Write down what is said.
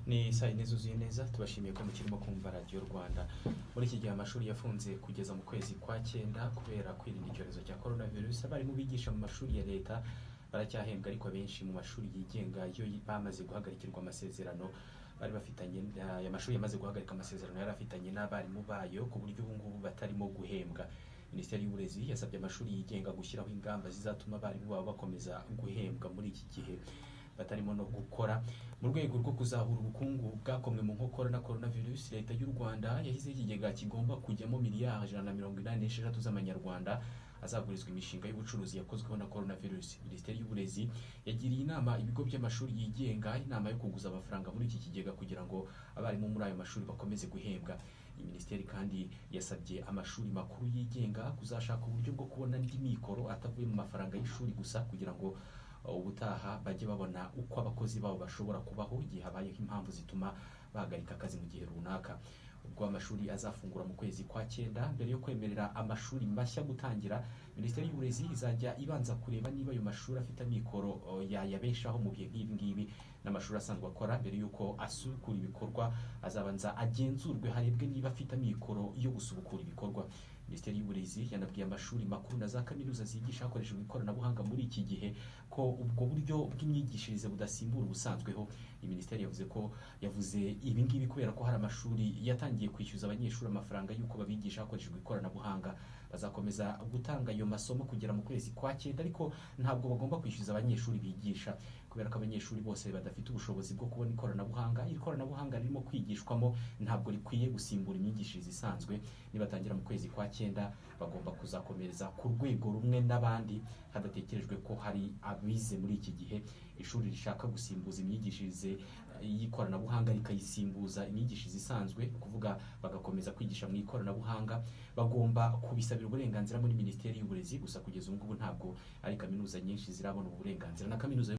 Ni saa yine zuzuye neza tubashimiye ko mukirimo kumva radiyo Rwanda. Muri iki gihe amashuri yafunze kugeza mu kwezi kwa cyenda kubera kwirinda icyorezo cya coronavirus. Abarimu bigisha mu mashuri ya leta baracyahembwa, ariko abenshi mu mashuri yigenga yo bamaze guhagarikirwa amasezerano bari bafitanye. Aya mashuri yamaze guhagarika amasezerano yari afitanye n'abarimu bayo, ku buryo ubu ngubu batarimo guhembwa. Minisiteri y'Uburezi yasabye amashuri yigenga gushyiraho ingamba zizatuma abarimu babo bakomeza guhembwa muri iki gihe batarimo no gukora. Mu rwego rwo kuzahura ubukungu bwakomwe mu nkokora na coronavirus, leta y'u Rwanda yashyizeho ikigega kigomba kujyamo miliyari 186 z'amanyarwanda azagurizwa imishinga y'ubucuruzi yakozweho na coronavirus. Minisiteri y'Uburezi yagiriye inama ibigo by'amashuri yigenga inama yo kuguza amafaranga muri iki kigega kugira ngo abarimu muri ayo mashuri bakomeze guhembwa. Iyi minisiteri kandi yasabye amashuri makuru yigenga kuzashaka uburyo bwo kubona andi mikoro atavuye mu mafaranga y'ishuri gusa, kugira ngo ubutaha bajye babona uko abakozi babo bashobora kubaho igihe habayeho impamvu zituma bahagarika akazi mu gihe runaka. Ubwo amashuri azafungura mu kwezi kwa cyenda, mbere yo kwemerera amashuri mashya gutangira, Minisiteri y'Uburezi izajya ibanza kureba niba ayo mashuri afite amikoro yayabeshaho mu bihe nk'ibi ngibi n'amashuri asanzwe akora. Mbere y'uko asubukura ibikorwa, azabanza agenzurwe harebwe niba afite amikoro yo gusubukura ibikorwa. Minisiteri y'Uburezi yanabwiye amashuri makuru na za kaminuza zigisha hakoreshejwe ikoranabuhanga muri iki gihe ko ubwo buryo bw'imyigishirize budasimbura ubusanzweho. Iyi minisiteri yavuze ibi ngibi kubera ko hari amashuri yatangiye kwishyuza abanyeshuri amafaranga y'uko babigisha hakoreshejwe ikoranabuhanga. Bazakomeza gutanga ayo masomo kugera mu kwezi kwa cyenda, ariko ntabwo bagomba kwishyuza abanyeshuri bigisha, kubera ko abanyeshuri bose badafite ubushobozi bwo kubona ikoranabuhanga. Iri koranabuhanga ririmo kwigishwamo ntabwo rikwiye gusimbura imyigishirize isanzwe. Nibatangira mu kwezi kwa cyenda, bagomba kuzakomereza ku rwego rumwe n'abandi, hadatekerejwe ko hari abize muri iki gihe ishuri rishaka gusimbuza imyigishirize y'ikoranabuhanga rikayisimbuza imyigishirize isanzwe, kuvuga bagakomeza kwigisha mu ikoranabuhanga. Bagomba kubisabira uburenganzira muri Minisiteri y'Uburezi, gusa kugeza ubu ngubu ntabwo ari kaminuza nyinshi zirabona uburenganzira. Na kaminuza